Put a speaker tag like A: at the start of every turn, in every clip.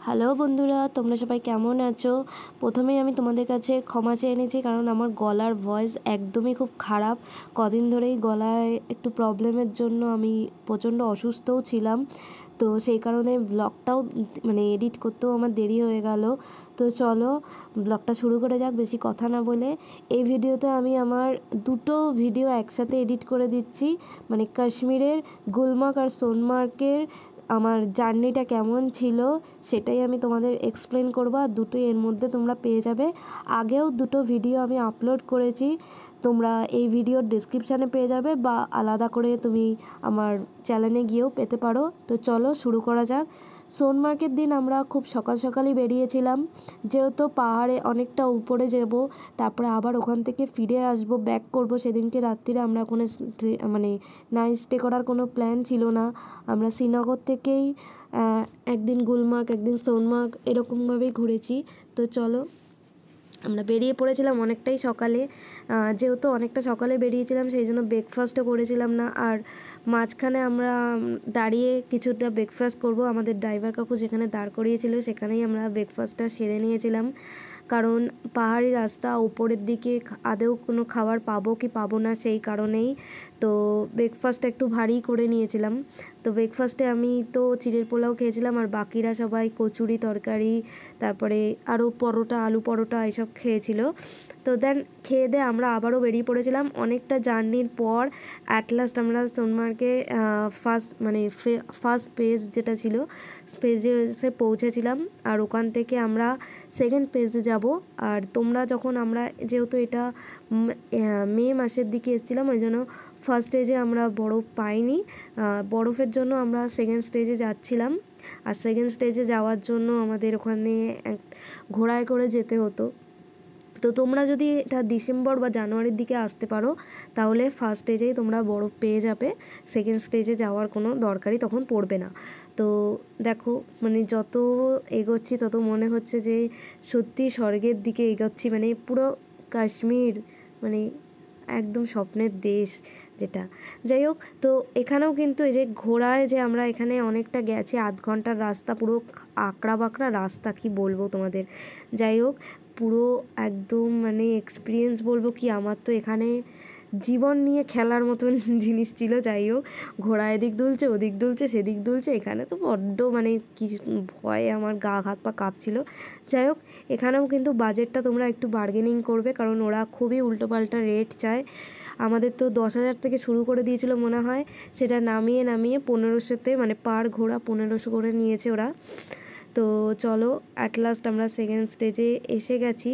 A: Hello বন্ধুরা, তোমরা সবাই কেমন আছো? প্রথমেই আমি তোমাদের কাছে ক্ষমা চেয়ে নিচ্ছি, কারণ আমার গলার ভয়েস একদমই খুব খারাপ। কদিন ধরেই গলায় একটু প্রবলেমের জন্য আমি প্রচণ্ড অসুস্থও ছিলাম। তো সেই কারণে ব্লগটাও এডিট করতেও আমার দেরি হয়ে গেল। তো চলো ব্লগটা শুরু করে যাক, বেশি কথা না বলে। এই ভিডিওতে আমি আমার দুটো ভিডিও একসাথে এডিট করে দিচ্ছি, কাশ্মীরের গুলমার্গ আর সোনমার্গের আমার জার্নিটা কেমন ছিল সেটাই আমি তোমাদের এক্সপ্লেন করবো, আর দুটোই এর মধ্যে তোমরা পেয়ে যাবে। আগেও দুটো ভিডিও আমি আপলোড করেছি, তোমরা এই ভিডিওর ডেসক্রিপশানে পেয়ে যাবে, বা আলাদা করে তুমি আমার চ্যানেলে গিয়েও পেতে পারো। তো চলো শুরু করা যাক। সোনমার্গের দিন আমরা খুব সকাল সকালই বেরিয়েছিলাম, যেহেতু পাহাড়ে অনেকটা উপরে যাব, তারপরে আবার ওখান থেকে ফিরে আসবো, ব্যাক করব। সেদিনকে রাত্রিরে আমরা কোনো নাইট স্টে করার কোনো প্ল্যান ছিল না। আমরা শ্রীনগর থেকেই একদিন গুলমার্গ, একদিন সোনমার্গ এরকমভাবেই ঘুরেছি। তো চলো, আমরা বেরিয়ে পড়েছিলাম অনেকটাই সকালে। যেহেতু অনেকটা সকালে বেরিয়েছিলাম, সেই জন্য ব্রেকফাস্টও করেছিলাম না। আর মাঝখানে আমরা দাঁড়িয়ে কিছুটা ব্রেকফাস্ট করব, আমাদের ড্রাইভার কাকু যেখানে দাঁড় করিয়েছিল সেখানেই আমরা ব্রেকফাস্টটা সেরে নিয়েছিলাম, কারণ পাহাড়ি রাস্তা, উপরের দিকে আদৌ কোনো খাবার পাবো কি পাবো না সেই কারণেই। তো ব্রেকফাস্টটা একটু ভারী করে নিয়েছিলাম। তো ব্রেকফাস্টে আমি তো চিড়ের পোলাও খেয়েছিলাম, আর বাকিরা সবাই কচুরি তরকারি, তারপরে আরও পরোটা, আলু পরোটা এসব খেয়েছিল। তো দেন খেয়ে দিয়ে আমরা আবারও বেরিয়ে পড়েছিলাম অনেকটা জার্নির পর। অ্যাট লাস্ট আমরা সোনমার্গে ফার্স্ট পেজ যেটা ছিল স্পেজে এসে পৌঁছেছিলাম, আর ওখান থেকে আমরা সেকেন্ড পেজে যাব। আর তোমরা যখন আমরা যেহেতু এটা মে মাসের দিকে এসেছিলাম, ওই জন্য ফার্স্ট স্টেজে আমরা বরফ পাইনি। বরফের জন্য আমরা সেকেন্ড স্টেজে যাচ্ছিলাম, আর সেকেন্ড স্টেজে যাওয়ার জন্য আমাদের ওখানে ঘোড়ায় করে যেতে হতো। তো তোমরা যদি এটা ডিসেম্বর বা জানুয়ারির দিকে আসতে পারো, তাহলে ফার্স্ট স্টেজেই তোমরা বরফ পেয়ে যাবে, সেকেন্ড স্টেজে যাওয়ার কোনো দরকারই তখন পড়বে না। তো দেখো, যত এগোচ্ছি তত মনে হচ্ছে যে সত্যি স্বর্গের দিকে এগোচ্ছি, পুরো কাশ্মীর, একদম স্বপ্নের দেশ যেটা। যাই হোক, তো এখানেও কিন্তু এই যে ঘোড়ায় যে আমরা এখানে অনেকটা গেছি, আধ ঘন্টার রাস্তা, পুরো আকড়া বাঁকড়া রাস্তা, কি বলবো তোমাদের। যাই হোক, পুরো একদম এক্সপিরিয়েন্স বলবো কি, আমার তো এখানে জীবন নিয়ে খেলার মতন জিনিস ছিল। যাই হোক, ঘোড়া এদিক দুলছে, ওদিক দুলছে, সেদিক দুলছে, এখানে তো বড্ড কিছু ভয়ে আমার গা হাত পা কাঁপছিল। যাই হোক, এখানেও কিন্তু বাজেটটা তোমরা একটু বার্গেনিং করবে, কারণ ওরা খুবই উল্টোপাল্টা রেট চায়। আমাদের তো 10,000 থেকে শুরু করে দিয়েছিল মনে হয়, সেটা নামিয়ে 1500-তে, পার ঘোড়া 1500 করে নিয়েছে ওরা। তো চলো, অ্যাট লাস্ট আমরা সেকেন্ড স্টেজে এসে গেছি।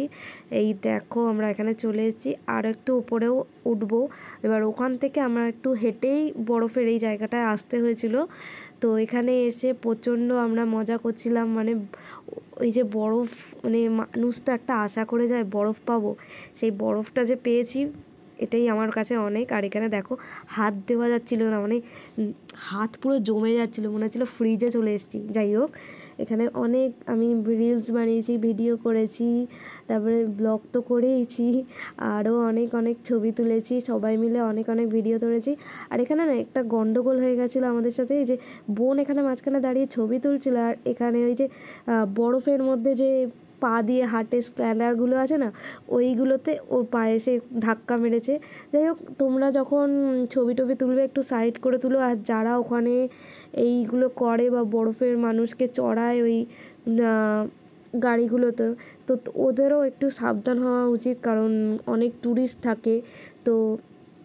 A: এই দেখো, আমরা এখানে চলে এসেছি, আর একটু উপরেও উঠবো। এবার ওখান থেকে আমরা একটু হেঁটেই বরফের এই জায়গাটায় আসতে হয়েছিল। তো এখানে এসে প্রচণ্ড আমরা মজা করছিলাম, ওই যে বরফ, মানুষ তো একটা আশা করে যায় বরফ পাবো, সেই বরফটা যে পেয়েছি এটাই আমার কাছে অনেক। আর এখানে দেখো, হাত দেওয়া যাচ্ছিল না, হাত পুরো জমে যাচ্ছিলো, মনে হচ্ছিলো ফ্রিজে চলে এসেছি। যাই হোক, এখানে অনেক আমি রিলস বানিয়েছি, ভিডিও করেছি, তারপরে ব্লগ তো করেইছি, আরও অনেক অনেক ছবি তুলেছি, সবাই মিলে অনেক অনেক ভিডিও তুলেছি। আর এখানে না একটা গন্ডগোল হয়ে গেছিলো আমাদের সাথে, এই যে বোন এখানে মাঝখানে দাঁড়িয়ে ছবি তুলছিল, আর এখানে ওই যে বরফের মধ্যে যে পা দিয়ে হাঁটে স্ক্যালারগুলো আছে না, ওইগুলোতে ওর পায়ে সে ধাক্কা মেরেছে। যাই হোক, তোমরা যখন ছবি টবি তুলবে একটু সাইড করে তুলো, আর যারা ওখানে এইগুলো করে বা বরফের মানুষকে চড়ায় ওই গাড়িগুলোতে, তো ওদেরও একটু সাবধান হওয়া উচিত, কারণ অনেক ট্যুরিস্ট থাকে। তো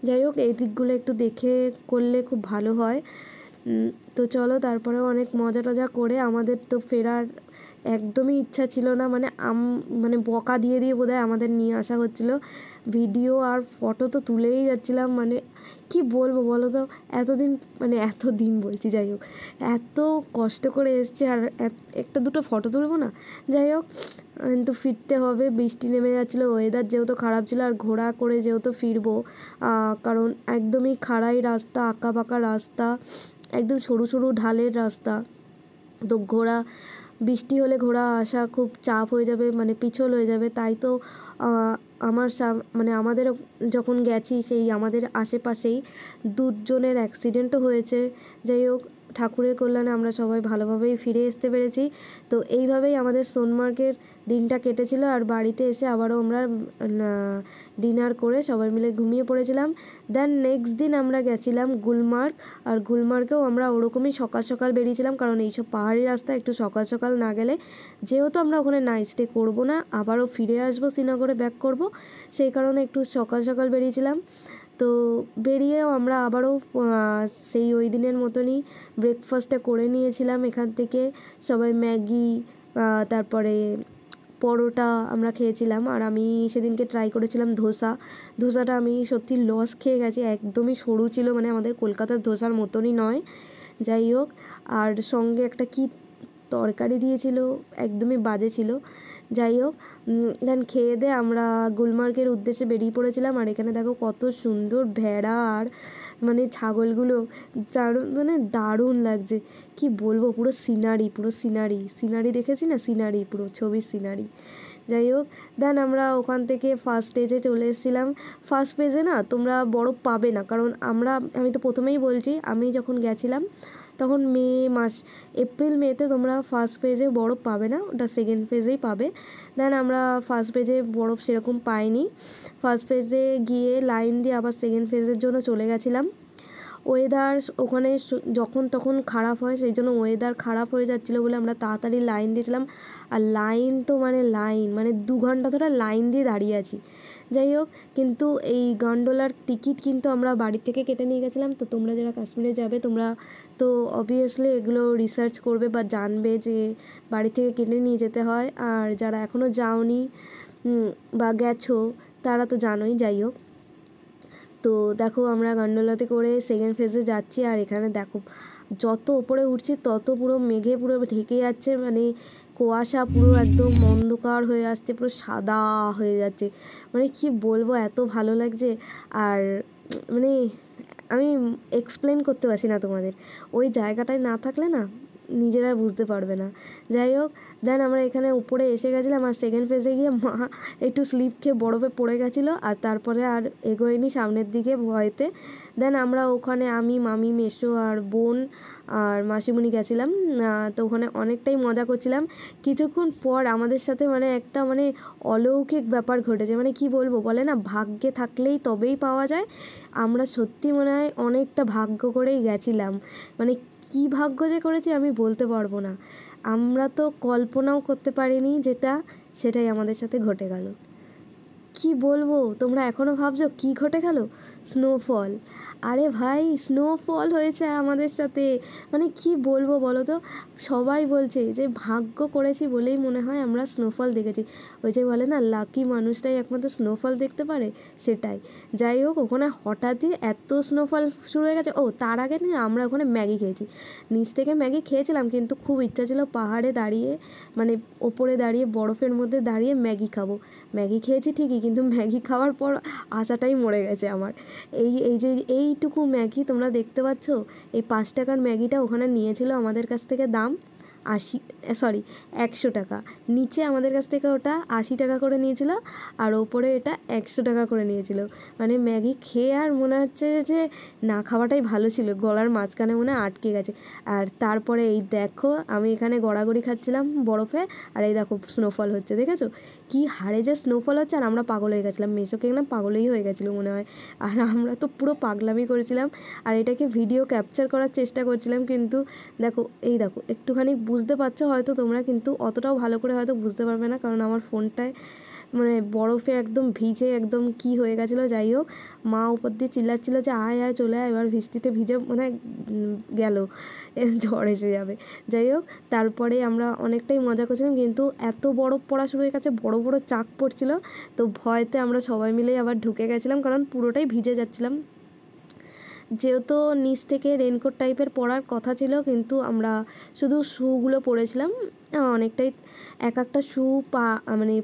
A: যাই হোক, এই দিকগুলো একটু দেখে করলে খুব ভালো হয়। তো চলো, তারপরে অনেক মজা টজা করে আমাদের তো ফেরার একদমই ইচ্ছা ছিল না, বকা দিয়ে দিয়ে বোধহয় আমাদের নিয়ে আসা হচ্ছিলো। ভিডিও আর ফটো তো তুলেই যাচ্ছিলাম, কি বলবো বলো তো, এতদিন বলছি, যাই হোক, এত কষ্ট করে এসছি, আর একটা দুটো ফটো তুলবো না। যাই হোক, কিন্তু ফিরতে হবে, বৃষ্টি নেমে যাচ্ছিলো, ওয়েদার যেহেতু খারাপ ছিল, আর ঘোড়া করে যেহেতু ফিরবো, কারণ একদমই খাড়াই রাস্তা, আঁকা বাঁকা রাস্তা, একদম সরু সরু ঢালের রাস্তা। তো বৃষ্টি হলে ঘোড়া আসা খুব চাপ হয়ে যাবে, পিছল হয়ে যাবে। তাই তো আমাদের যখন গেছি, সেই আমাদের আশেপাশেই দুজনের অ্যাক্সিডেন্টও হয়েছে। যাই হোক, ঠাকুরের কল্যাণে আমরা সবাই ভালোভাবেই ফিরে আসতে পেরেছি। তো এইভাবেই আমাদের সোনমার্গের দিনটা কেটেছিল। আর বাড়িতে এসে আবারও আমরা ডিনার করে সবাই মিলে ঘুমিয়ে পড়েছিলাম। দেন নেক্সট দিন আমরা গেছিলাম গুলমার্গ। আর গুলমার্গেও আমরা ওরকমই সকাল সকাল বেরিয়েছিলাম, কারণ এইসব পাহাড়ি রাস্তা একটু সকাল সকাল না গেলে, যেহেতু আমরা ওখানে নাইট স্টে করবো না, আবারও ফিরে আসবো শ্রীনগরে ব্যাক করব, সেই কারণে একটু সকাল সকাল বেরিয়েছিলাম। তো বেরিয়েও আমরা আবারও সেই ওই দিনের মতনই ব্রেকফাস্টটা করে নিয়েছিলাম এখান থেকে সবাই। ম্যাগি, তারপরে পরোটা আমরা খেয়েছিলাম। আর আমি সেদিনকে ট্রাই করেছিলাম ধোসাটা আমি সত্যি লস খেয়ে গেছি, একদমই সরু ছিল, মানে আমাদের কলকাতার ধোসার মতনই নয়। যাই হোক, আর সঙ্গে একটা কি তরকারি দিয়েছিল, একদমই বাজে ছিল। যাই হোক, দেন খেয়ে দিয়ে আমরা গুলমার্গের উদ্দেশ্যে বেরিয়ে পড়েছিলাম। আর এখানে দেখো কত সুন্দর ভেড়া আর মানে ছাগলগুলো, দারুণ লাগছে, কি বলবো, পুরো সিনারি দেখেছি না, পুরো ছবির সিনারি। যাই হোক, দেন আমরা ওখান থেকে ফার্স্ট স্টেজে চলে এসেছিলাম। ফার্স্ট পেজে না তোমরা বরফ পাবে না, কারণ আমি তো প্রথমেই বলছি, আমি যখন গেছিলাম তখন মে মাস, এপ্রিল মেতে তোমরা ফার্স্ট পেজে বরফ পাবে না, ওটা সেকেন্ড ফেজেই পাবে। দেন আমরা ফার্স্ট পেজে বরফ সেরকম পাইনি। ফার্স্ট পেজে গিয়ে লাইন দিয়ে আবার সেকেন্ড ফেজের জন্য চলে গেছিলাম। ওয়েদার ওখানে যখন তখন খারাপ হয়, সেই জন্য ওয়েদার খারাপ হয়ে যাচ্ছিলো বলে আমরা তাড়াতাড়ি লাইন দিয়েছিলাম। আর লাইন তো মানে 2 ঘন্টা ধরে লাইন দিয়ে দাঁড়িয়ে আছি। যাই হোক, কিন্তু এই গন্ডোলার টিকিট কিন্তু আমরা বাড়ি থেকে কেটে নিয়ে গেছিলাম। তো তোমরা যারা কাশ্মীরে যাবে, তোমরা তো অবভিয়াসলি এগুলো রিসার্চ করবে বা জানবে যে বাড়ি থেকে কেটে নিয়ে যেতে হয়। আর যারা এখনও যাওনি বা গেছো, তারা তো জানোই। যাই হোক, তো দেখো আমরা গন্ডোলাতে করে সেকেন্ড ফেজে যাচ্ছি। আর এখানে দেখো যত ওপরে উঠছি তত পুরো মেঘে পুরো ঢেকে যাচ্ছে, মানে কুয়াশা পুরো একদম অন্ধকার হয়ে আসছে, পুরো সাদা হয়ে যাচ্ছে, মানে কি বলবো, এত ভালো লাগছে। আর মানে আমি এক্সপ্লেন করতে পারছি না তোমাদের, ওই জায়গাটায় না থাকলে না নিজেরা বুঝতে পারবে না। যাই হোক, দেন আমরা এখানে উপরে এসে গেছিলাম। আর সেকেন্ড ফেজে গিয়ে মা একটু স্লিপ খেয়ে বরফে পড়ে গেছিলো, আর তারপরে আর এগোয়নি সামনের দিকে ভয়েতে। দেন আমরা ওখানে আমি, মামি, মেসো আর বোন আর মাসিমণি গেছিলাম। তো ওখানে অনেকটাই মজা করছিলাম। কিছুক্ষণ পর আমাদের সাথে একটা অলৌকিক ব্যাপার ঘটেছে, মানে কি বলবো, বলে না ভাগ্যে থাকলেই তবেই পাওয়া যায়। আমরা সত্যি মনে হয় অনেকটা ভাগ্য করেই গেছিলাম, মানে কী ভাগ্য যে করেছি আমি বলতে পারবো না। আমরা তো কল্পনাও করতে পারিনি সেটাই আমাদের সাথে ঘটে গেল। কি বলবো, তোমরা এখনও ভাবছো কি ঘটে গেল? স্নোফল। আরে ভাই, স্নোফল হয়েছে আমাদের সাথে, মানে কি বলবো বলো তো। সবাই বলছে যে ভাগ্য করেছি বলেই মনে হয় আমরা স্নোফল দেখেছি। ওই যে বলে না, লাকি মানুষটাই একমাত্র স্নোফল দেখতে পারে, সেটাই। যাই হোক, ওখানে হঠাৎই এত স্নোফল শুরু হয়ে গেছে। তার আগে না আমরা ওখানে ম্যাগি খেয়েছি, নিচ থেকে ম্যাগি খেয়েছিলাম, কিন্তু খুব ইচ্ছা ছিল পাহাড়ে দাঁড়িয়ে, মানে ওপরে দাঁড়িয়ে বরফের মধ্যে দাঁড়িয়ে ম্যাগি খাবো। ম্যাগি খেয়েছি ঠিকই, কিন্তু ম্যাগি খাওয়ার পর আশাটাই মরে গেছে আমার। এই যে এইটুকু ম্যাগি তোমরা দেখতে পাচ্ছ, এই 5 টাকার ম্যাগিটা ওখানে নিয়েছিল আমাদের কাছ থেকে দাম 100 টাকা। নিচে আমাদের কাছ থেকে ওটা 80 টাকা করে নিয়েছিল, আর ওপরে এটা 100 টাকা করে নিয়েছিল। মানে ম্যাগি খেয়ে আর মনে হচ্ছে যে না খাওয়াটাই ভালো ছিল, গলার মাঝখানে মনে আটকে গেছে। আর তারপরে এই দেখো, আমি এখানে গড়াগড়ি খাচ্ছিলাম বরফে, আর এই দেখো স্নোফল হচ্ছে, দেখেছো কি হারে যে স্নোফল হচ্ছে। আর আমরা পাগল হয়ে গেছিলাম, মেসোকে না পাগলই হয়ে গেছিলো মনে হয়। আর আমরা তো পুরো পাগলামি করেছিলাম, আর এটাকে ভিডিও ক্যাপচার করার চেষ্টা করছিলাম। কিন্তু দেখো, এই দেখো একটুখানি বুঝতে পারছো হয়তো তোমরা, কিন্তু অতটাও ভালো করে হয়তো বুঝতে পারবে না, কারণ আমার ফোনটায় বরফে একদম ভিজে একদম কি হয়ে গেছিলো। যাই হোক, মা উপর দিয়ে চিল্লাচ্ছিলো যে আয় আয় চলে আয়, এবার বৃষ্টিতে ভিজে গেল, ঝড় এসে যাবে। যাই হোক, তারপরে আমরা অনেকটাই মজা করছিলাম, কিন্তু এত বরফ পড়া শুরু হয়ে গেছে, বড় বড় চাক পড়ছিলো। তো ভয়তে আমরা সবাই মিলেই আবার ঢুকে গেছিলাম, কারণ পুরোটাই ভিজে যাচ্ছিলাম। যেহেতু নিচ থেকে রেনকোট টাইপের পরার কথা ছিল, কিন্তু আমরা শুধু শ্যুগুলো পরেছিলাম। অনেকটাই, এক একটা শ্যু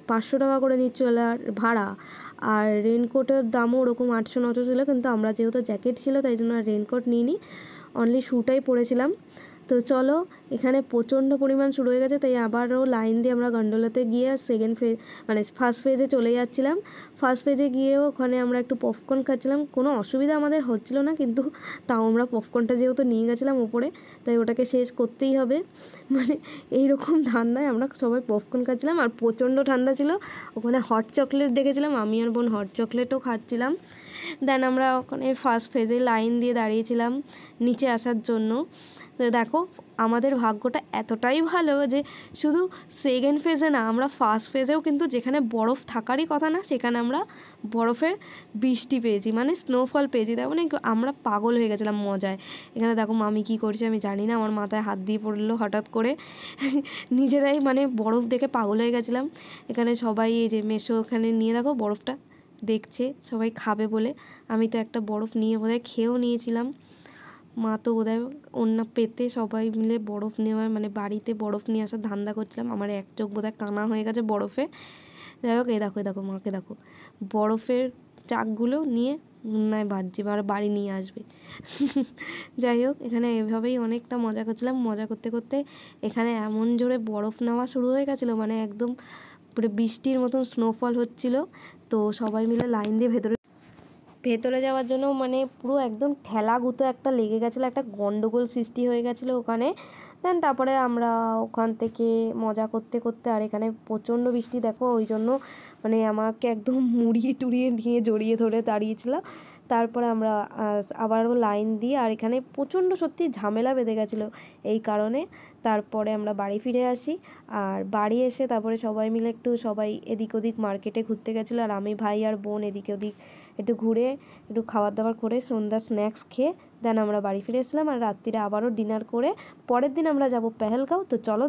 A: 500 টাকা করে নিচ্ছিল ভাড়া, আর রেনকোটের দামও ওরকম 800-900 ছিল। কিন্তু আমরা যেহেতু জ্যাকেট ছিল তাই জন্য রেনকোট নিইনি, অনলি শ্যুটাই পরেছিলাম। তো চলো, এখানে প্রচণ্ড পরিমাণ শুরু হয়ে গেছে, তাই আবারও লাইন দিয়ে আমরা গন্ডোলাতে গিয়ে সেকেন্ড ফেজ মানে ফার্স্ট ফেজে চলে যাচ্ছিলাম। ফার্স্ট ফেজে গিয়েও ওখানে আমরা একটু পপকর্ন খাচ্ছিলাম, কোনো অসুবিধা আমাদের হচ্ছিল না, কিন্তু তাও আমরা পপকর্নটা যেহেতু নিয়ে গেছিলাম ওপরে, তাই ওটাকে শেষ করতেই হবে। মানে এইরকম ঠান্ডায় আমরা সবাই পপকর্ন খাচ্ছিলাম, আর প্রচণ্ড ঠান্ডা ছিল। ওখানে হট চকলেট দেখেছিলাম, আমি আর বোন হট চকলেটও খাচ্ছিলাম। দেন আমরা ওখানে ফার্স্ট ফেজে লাইন দিয়ে দাঁড়িয়েছিলাম নিচে আসার জন্য। তো দেখো আমাদের ভাগ্যটা এতটাই ভালো যে শুধু সেকেন্ড ফেজে না, আমরা ফার্স্ট ফেজেও কিন্তু যেখানে বরফ থাকারই কথা না, সেখানে আমরা বরফের বৃষ্টি পেয়েছি, মানে স্নোফল পেয়েছি। তার মানে আমরা পাগল হয়ে গেছিলাম মজায়। এখানে দেখো মামি কী করছে আমি জানি না, আমার মাথায় হাত দিয়ে পড়লো হঠাৎ করে। নিজেরাই মানে বরফ দেখে পাগল হয়ে গেছিলাম। এখানে সবাই এই যে মেশো ওখানে নিয়ে দেখো বরফটা দেখছে, সবাই খাবে বলে। আমি তো একটা বরফ নিয়ে বোধহয় খেয়েও নিয়েছিলাম। মা তো বোধহয় অন্য পেতে সবাই মিলে বরফ নেওয়ার মানে বাড়িতে বরফ নিয়ে আসার ধান্দা করছিলাম। আমার এক চোখ বোধহয় কানা হয়ে গেছে বরফে। যাই হোক, এই দেখো মাকে দেখো বরফের চাকগুলো নিয়ে নয় ভাজছে, আর বাড়ি নিয়ে আসবে। যাই হোক, এখানে এভাবেই অনেকটা মজা করছিলাম। মজা করতে করতে এখানে এমন জোরে বরফ নেওয়া শুরু হয়ে গেছিলো, মানে একদম পুরো বৃষ্টির মতন স্নোফল হচ্ছিল। তো সবাই মিলে লাইন দিয়ে ভেতরে যাওয়ার জন্য মানে পুরো একদম ঠেলা গুঁতো একটা লেগে গেছিলো, একটা গন্ডগোল সৃষ্টি হয়ে গেছিলো ওখানে। দেন তারপরে আমরা ওখান থেকে মজা করতে করতে, আর এখানে প্রচণ্ড বৃষ্টি দেখো, ওই জন্য মানে আমাকে একদম মুড়িয়ে টুড়িয়ে নিয়ে জড়িয়ে ধরে দাঁড়িয়েছিল। তারপরে আমরা আবারও লাইন দিয়ে, আর এখানে প্রচণ্ড সত্যি ঝামেলা বেঁধে গেছিলো এই কারণে। তারপরে আমরা বাড়ি ফিরে আসি, আর বাড়ি এসে তারপরে সবাই মিলে একটু সবাই এদিক ওদিক মার্কেটে ঘুরতে গেছিলো, আর আমি ভাই আর বোন এদিক ওদিক একটু ঘুরে একটু খাবার দাবার করে সন্ধ্যার স্ন্যাক্স খেয়ে দেন আমরা বাড়ি ফিরে এসেছিলাম। আর রাত্রিরে আবারও ডিনার করে পরের দিন আমরা যাব পেহেলগাঁও। তো চলো